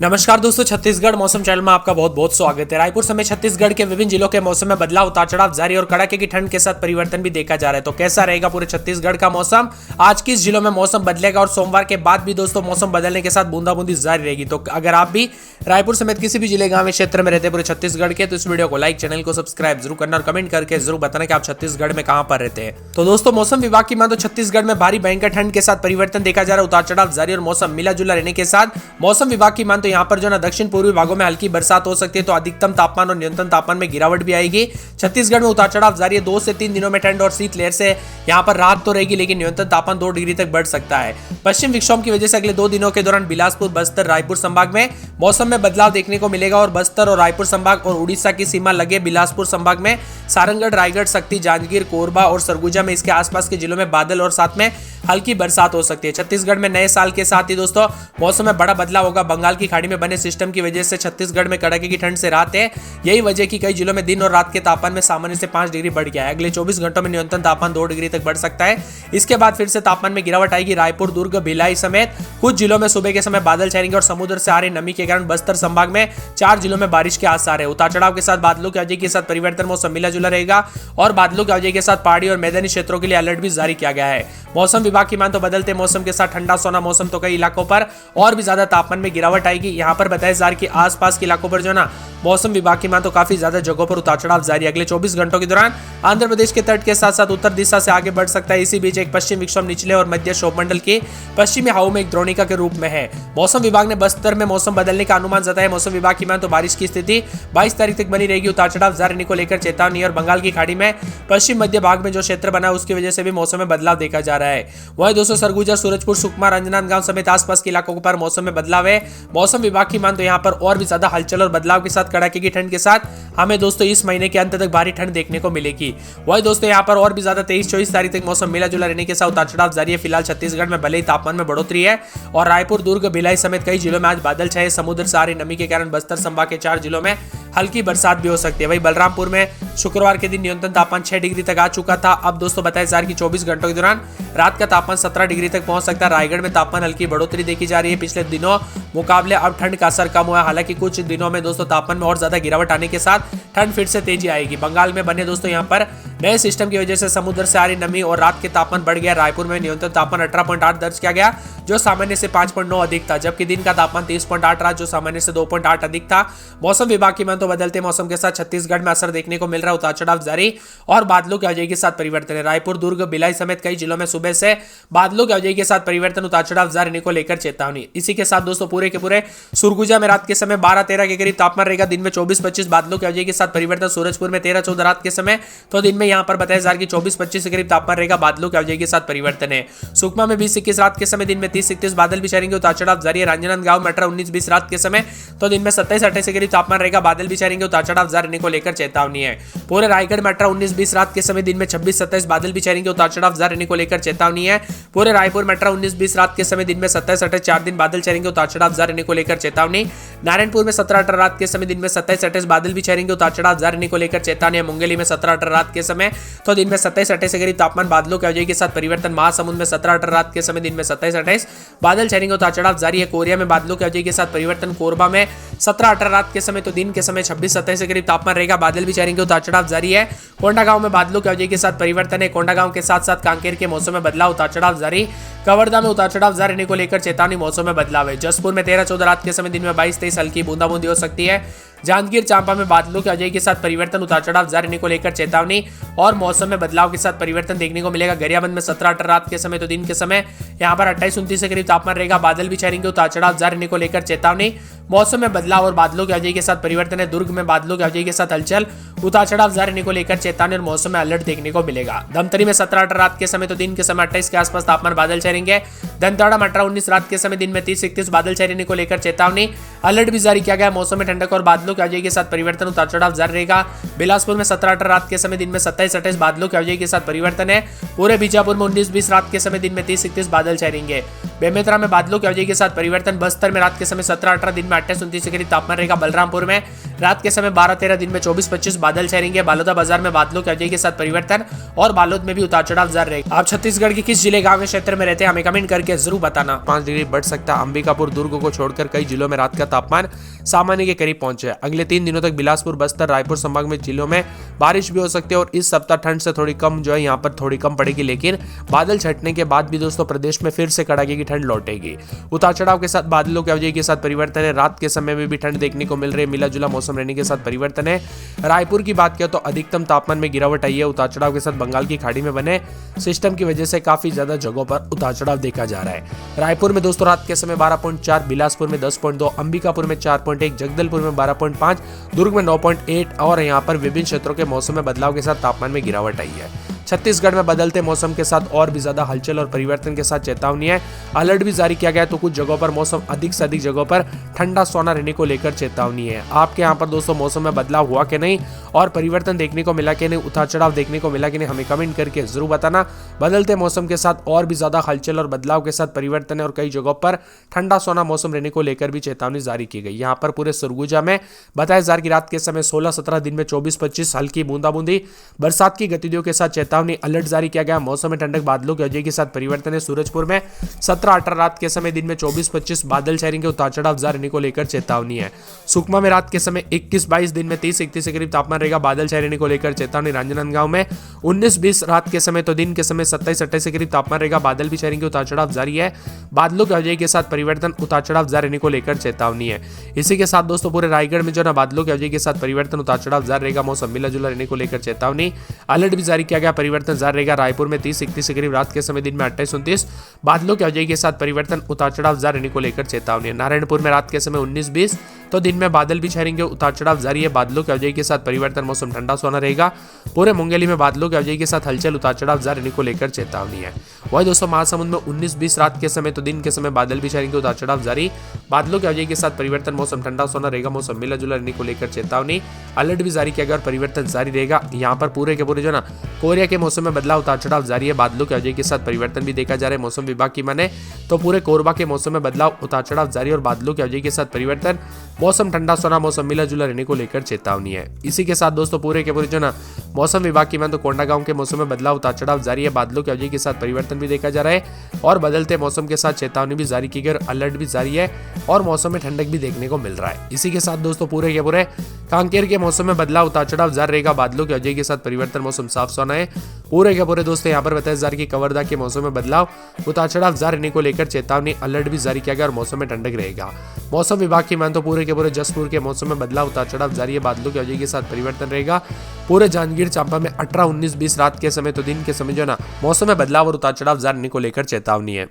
नमस्कार दोस्तों, छत्तीसगढ़ मौसम चैनल में आपका बहुत बहुत स्वागत है। रायपुर समेत छत्तीसगढ़ के विभिन्न जिलों के मौसम में बदलाव, उतार चढ़ाव जारी और कड़ाके की ठंड के साथ परिवर्तन भी देखा जा रहा है। तो कैसा रहेगा पूरे छत्तीसगढ़ का मौसम, आज किस जिलों में मौसम बदलेगा और सोमवार के बाद भी दोस्तों मौसम बदलने के साथ बूंदाबूंदी जारी रहेगी। तो अगर आप भी रायपुर समेत किसी भी जिले, गांव, क्षेत्र में रहते हैं पूरे छत्तीसगढ़ के, तो इस वीडियो को लाइक, चैनल को सब्सक्राइब जरूर करना और कमेंट करके जरूर बताना कि आप छत्तीसगढ़ में कहां पर रहते हैं। तो दोस्तों मौसम विभाग की माने तो छत्तीसगढ़ में भारी भयंकर ठंड के साथ परिवर्तन देखा जा रहा है। उतार चढ़ाव जारी और मौसम मिला जुला रहने के साथ मौसम विभाग की माने तो यहाँ पर जो ना दक्षिण पूर्वी भागों में हल्की बरसात हो सकती है। तो अधिकतम तापमान और न्यूनतम तापमान में गिरावट भी आएगी। छत्तीसगढ़ में उतार चढ़ाव जारी है। 2 से 3 दिनों में ठंड और शीतलहर से यहाँ पर राहत तो रहेगी, लेकिन न्यूनतम तापमान 2 डिग्री तक बढ़ सकता है। पश्चिम विक्षोभ की वजह से अगले 2 दिनों के दौरान बिलासपुर, बस्तर, रायपुर संभाग में मौसम में बदलाव देखने को मिलेगा और बस्तर और रायपुर संभाग और उड़ीसा की सीमा लगे बिलासपुर संभाग में सारंगढ़, रायगढ़, शक्ति, जांजगीर, कोरबा और सरगुजा में इसके आसपास के जिलों में बादल और साथ में हल्की बरसात हो सकती है। छत्तीसगढ़ में नए साल के साथ ही दोस्तों मौसम में बड़ा बदलाव होगा। बंगाल की खाड़ी में बने सिस्टम की वजह से छत्तीसगढ़ में कड़ाके की ठंड से राहत है। यही वजह की कई जिलों में दिन और रात के तापमान में सामान्य से 5 डिग्री बढ़ गया है। अगले 24 घंटों में न्यूनतम तापमान 2 डिग्री तक बढ़ सकता है। इसके बाद फिर से तापमान में गिरावट आएगी। रायपुर, दुर्ग, भिलाई समेत कुछ जिलों में सुबह के समय बादल छाएंगे और समुद्र से आ रही नमी के कारण बस्तर संभाग में 4 जिलों में बारिश के आसार है। उतार चढ़ाव के साथ बादलों की अवधि के साथ परिवर्तन, मौसम मिला जुला रहेगा और बादलों की अवधि के साथ पहाड़ी और मैदानी क्षेत्रों के लिए अलर्ट भी जारी किया गया है। मौसम विभाग की मान तो बदलते मौसम के साथ ठंडा सोना मौसम, तो कई इलाकों पर और भी ज्यादा तापमान में गिरावट आएगी। यहाँ पर बताया जा रहा है कि आसपास के इलाकों पर जो ना मौसम विभाग की मान तो काफी ज्यादा जगहों पर उतार चढ़ाव जारी है। अगले 24 घंटों के दौरान आंध्र प्रदेश के तट के साथ साथ उत्तर दिशा से आगे बढ़ सकता है। इसी बीच एक पश्चिम विक्षोभ निचले और मध्य क्षोभ मंडल के पश्चिमी हवाओं में एक द्रोणिका के रूप में है। मौसम विभाग ने बस्तर में मौसम बदलने का अनुमान जताया। मौसम विभाग की मान तो बारिश की स्थिति 22 तारीख तक बनी रहेगी। उतार चढ़ाव जारी को लेकर चेतावनी और बंगाल की खाड़ी में पश्चिम मध्य भाग में जो क्षेत्र बना है उसकी वजह से भी मौसम में बदलाव देखा जा रहा है। वही दोस्तों सरगुजा, सूरजपुर, सुकमा, राजनांदगांव समेत आसपास के इलाकों पर मौसम में बदलाव है। मौसम विभाग की मान तो यहाँ पर और भी ज्यादा हलचल और बदलाव के साथ कड़ाके की ठंड के साथ हमें दोस्तों इस महीने के अंत तक भारी ठंड देखने को मिलेगी। वही दोस्तों यहाँ पर और भी ज्यादा 23-24 तारीख तक मौसम मिला जुला रहने के साथ उतार चढ़ाव जारी है। फिलहाल छत्तीसगढ़ में भले ही तापमान में बढ़ोतरी है और रायपुर, दुर्ग, भिलाई समेत कई जिलों में आज बादल छाए। समुद्र से आ रही नमी के कारण बस्तर संभाग के 4 जिलों में हल्की बरसात भी हो सकती है। वही बलरामपुर में शुक्रवार के दिन न्यूनतम तापमान 6 डिग्री तक आ चुका था। अब दोस्तों बताया जा रहा है कि 24 घंटों के दौरान रात का तापमान 17 डिग्री तक पहुंच सकता है। रायगढ़ में तापमान हल्की बढ़ोतरी देखी जा रही है। पिछले दिनों मुकाबले अब ठंड का असर कम हुआ है। हालांकि कुछ दिनों में दोस्तों तापमान में और ज्यादा गिरावट आने के साथ ठंड फिर से तेजी आएगी। बंगाल में बने दोस्तों यहाँ पर नए सिस्टम की वजह से समुद्र से आ रही नमी और रात के तापमान बढ़ गया। रायपुर में न्यूनतम तापमान 18.8 दर्ज किया गया जो सामान्य से 5.9 अधिक था, जबकि दिन का तापमान 30.8 रहा जो सामान्य से 2.8 अधिक था। मौसम विभाग की मान तो बदलते मौसम के साथ छत्तीसगढ़ में असर देखने को मिल रहा है। उतार चढ़ाव जारी और बादलों की अवधि के साथ परिवर्तन है। रायपुर, दुर्ग, भिलाई समेत कई जिलों में सुबह से बादलों की अवधि के साथ परिवर्तन, उतार चढ़ाव जारी को लेकर चेतावनी। इसी के साथ दोस्तों पूरे के पूरे सुरगुजा में रात के समय 12-13 के करीब तापमान रहेगा। दिन में 24-25 बादलों की अवधि के साथ परिवर्तन। सूरजपुर में 13-14 रात के समय, तो दिन में यहाँ पर बताया जा रहा है कि 24-25 के करीब तापमान रहेगा। बादलों की अवधि के साथ परिवर्तन है। सुकमा में 20-21 रात के समय, दिन में 30-31 बादल भी छाएंगे। उतार चढ़ाव जारी है। राजनांदगांव में 18-19-20 रात के समय, तो दिन में 27-28 के करीब तापमान रहेगा। बादल भी छाएंगे। उतार चढ़ाव जारी को लेकर चेतावनी है। पूरे रायगढ़ में 18-19-20 रात के समय, दिन में 26-27 बादल भी छाएंगे। उतार चढ़ाव जारी को लेकर चेतावनी है। पूरे रायपुर में 18-19-20 रात के समय, दिन में 27-28 4 दिन बादल छाएंगे। उतार चढ़ाव जारी को लेकर चेतावनी। नारायणपुर में 17-18 रात के समय, दिन में 27-28 बादल भी छाएंगे। उतार चढ़ाव जारी को लेकर चेतावनी है। मुंगेली में 17-18 रात के समय, तो दिन में 27-28 के करीब तापमान, बादलों की अवधि के साथ परिवर्तन। महासमुंद में 17-18 रात के समय, दिन में 27-28 बादल छाएंगे। उतार चढ़ाव जारी है। कोरिया में बादलों की अवधि के साथ परिवर्तन। कोरबा में 17-18 रात के समय, तो दिन के समय 26-27 के करीब तापमान रहेगा। बादल भी छाएंगे। उतार चढ़ाव जारी है। कोंडागांव में बादलों की अवधि के साथ परिवर्तन है। कोंडागांव के साथ साथ कांकेर के मौसम में बदलाव, उतार चढ़ाव जारी। कवर्धा में उतार चढ़ाव जारी को लेकर चेतावनी, मौसम में बदलाव है। जसपुर में 13-14 रात के समय, दिन में 22-23 हल्की बूंदाबूंदी हो सकती है। जांजगीर चांपा में बादलों की अवधि के साथ परिवर्तन, उतार चढ़ाव जारी को लेकर चेतावनी और मौसम में बदलाव के साथ परिवर्तन देखने को मिलेगा। गरियाबंद में 17-18 रात के समय, तो दिन के समय यहाँ पर 28-29 के करीब तापमान रहेगा। बादल भी छाएंगे। उतार चढ़ाव जारी को लेकर चेतावनी, मौसम में बदलाव और बादलों की अवधि के साथ परिवर्तन है। दुर्ग में बादलों की अवधि के साथ हलचल, उतार चढ़ाव जारी को लेकर चेतावनी और मौसम में अलर्ट देखने को मिलेगा। धमतरी में 17-18 रात के समय, तो दिन के समय 28 के आसपास तापमान, बादल छाएंगे। दंतेवाड़ा में 18-19 रात के समय, दिन में 30-31 बादल छाने को लेकर चेतावनी, अलर्ट भी जारी किया गया। मौसम में ठंडक और बादलों की अवधि के साथ परिवर्तन, उतार चढ़ाव जारी रहेगा। बिलासपुर में 17-18 रात के समय, दिन में 27-28 बादलों की अवधि के साथ परिवर्तन है। पूरे बीजापुर में 19-20 रात के समय, दिन में 30-31 बादल छाएंगे। बेमेतरा में बादलों की अवधि के साथ परिवर्तन। बस्तर में रात के समय 17-18, दिन में में 28-29 के करीब तापमान रहेगा। बलरामपुर में रात के समय 12-13, दिन में 24-25 बादल छाएंगे। बालोदा बाजार में बादलों की अवधि के साथ परिवर्तन और बालोद में भी उतार चढ़ाव जारी रहेगा। आप छत्तीसगढ़ के किस जिले गांव के क्षेत्र में रहते हैं हमें कमेंट करके जरूर बताना। 5 डिग्री बढ़ सकता है। अंबिकापुर दुर्ग को छोड़कर कई जिलों में रात का तापमान सामान्य के करीब पहुंचे। अगले 3 दिनों तक बिलासपुर, बस्तर, रायपुर संभाग में जिलों में बारिश भी हो सकती है और इस सप्ताह ठंड से थोड़ी कम जो है यहाँ पर थोड़ी कम पड़ेगी, लेकिन बादल छटने के बाद भी दोस्तों प्रदेश में फिर से कड़ाके की ठंड लौटेगी। उतार चढ़ाव के साथ बादलों की अवधि के साथ परिवर्तन है। रात के समय में भी ठंड देखने को मिल रही है। मिला जुला मौसम रहने के साथ परिवर्तन है। रायपुर की बात किया तो अधिकतम तापमान में गिरावट आई है। उतार चढ़ाव के साथ बंगाल की खाड़ी में बने सिस्टम की वजह से काफी ज्यादा जगहों पर उतार चढ़ाव देखा जा रहा है। रायपुर में दोस्तों रात के समय 12.4, बिलासपुर में 10.2, अंबिकापुर में 4.1, जगदलपुर में 12.5, दुर्ग में 9.8 और यहाँ पर विभिन्न क्षेत्रों के मौसम में बदलाव के साथ तापमान में गिरावट आई है। छत्तीसगढ़ में बदलते मौसम के साथ और भी ज्यादा हलचल और परिवर्तन के साथ चेतावनी है। अलर्ट भी जारी किया गया है, तो कुछ जगहों पर मौसम अधिक से अधिक जगहों पर ठंडा सोना रहने को लेकर चेतावनी है। आपके यहाँ पर दोस्तों मौसम में बदलाव हुआ कि नहीं और परिवर्तन देखने को मिला कि नहीं, उतार चढ़ाव देखने को मिला कि नहीं, हमें कमेंट करके जरूर बताना। बदलते मौसम के साथ और भी ज्यादा हलचल और बदलाव के साथ परिवर्तन है और कई जगहों पर ठंडा सोना मौसम रहने को लेकर भी चेतावनी जारी की गई। यहाँ पर पूरे सरगुजा में बताया जा रहा है कि रात के समय 16-17, दिन में 24-25 हल्की बूंदाबूंदी बरसात की गतिविधियों के साथ चेतावनी अलर्ट जारी किया गया। मौसम में ठंडक, बादलों की अवधि के साथ परिवर्तन है। सूरजपुर में 17-18 रात के समय, दिन में 24-25 बादल छाएंगे। उतार चढ़ाव जारी रहने को लेकर चेतावनी है। सुकमा में रात के समय 21-22, दिन में 30-31 के करीब तापमान रहेगा। बादल छाए रहने को लेकर चेतावनी। राजनांदगांव में 19-20 रात के समय, तो दिन के समय 27-28 के करीब तापमान रहेगा। बादल भी छाएंगे। उतार चढ़ाव जारी है। बादलों की अवधि के साथ परिवर्तन, उतार चढ़ाव जारी रहने को लेकर चेतावनी है। इसी के साथ दोस्तों पूरे रायगढ़ में जो ना बादलों की अवधि के साथ परिवर्तन, उतार चढ़ाव जारी रहेगा। मौसम मिला जुला रहने को लेकर चेतावनी। अलर्ट भी जारी किया गया। परिवर्तन जारी रहेगा। रायपुर में 30-31 के करीब रात के समय, दिन में 28-29 बादलों की अवधि के साथ परिवर्तन, उतार चढ़ाव जारी रहने को लेकर चेतावनी है। नारायणपुर में रात के समय 19-20, तो दिन में बादल भी छाएंगे। उतार चढ़ाव जारी है। बादलों की अवधि के साथ परिवर्तन, मौसम ठंडा सोना रहेगा। पूरे मुंगेली में बादलों की अवधि के साथ हलचल, उतार चढ़ाव जारी रहने को लेकर चेतावनी है। वही दोस्तों महासमुंद में 19-20 रात के समय, तो दिन के समय बादल भी छाएंगे। उतार चढ़ाव जारी, बादलों की अवधि के साथ परिवर्तन, मौसम ठंडा सोना रहेगा। मौसम मिला जुला रहने को लेकर चेतावनी। अलर्ट भी जारी किया गया और परिवर्तन जारी रहेगा। यहाँ पर पूरे के पूरे जो ना कोरिया के मौसम में बदलाव, उतार चढ़ाव जारी है। बादलों की अवधि के साथ परिवर्तन भी देखा जा रहा है। मौसम विभाग की माने तो पूरे कोरबा के मौसम में बदलाव, उतार चढ़ाव जारी और बादलों की अवधि के साथ परिवर्तन, मौसम ठंडा सोना, मौसम मिला जुला रहने को लेकर चेतावनी है। इसी के साथ दोस्तों पूरे के पूरे जो ना मौसम विभाग की माने तो कोंडागांव के मौसम में बदलाव, उतार चढ़ाव जारी है। बादलों की अवधि के साथ परिवर्तन भी देखा जा रहा है और बदलते मौसम के साथ चेतावनी भी जारी की गई और अलर्ट भी जारी है और मौसम में ठंडक भी देखने को मिल रहा है। इसी के साथ दोस्तों पूरे के पूरे कांकेर के मौसम में बदलाव, उतार चढ़ाव जारी रहेगा। बादलों की अवधि के साथ परिवर्तन, मौसम साफ सोना है। पूरे के पूरे दोस्तों यहाँ पर बताया जा रहा है कि कवर्धा के मौसम में बदलाव, उतार चढ़ाव जारी रहने को लेकर चेतावनी, अलर्ट भी जारी किया गया और मौसम में ठंडक रहेगा। मौसम विभाग की मान तो पूरे के पूरे जसपुर के मौसम में बदलाव, उतार चढ़ाव जारी है। बादलों की अवधि के साथ परिवर्तन रहेगा। पूरे जांजगीर चांपा में 18-19-20 रात के समय, तो दिन के समय जो ना मौसम में बदलाव और उतार चढ़ाव जारी रहने को लेकर चेतावनी है।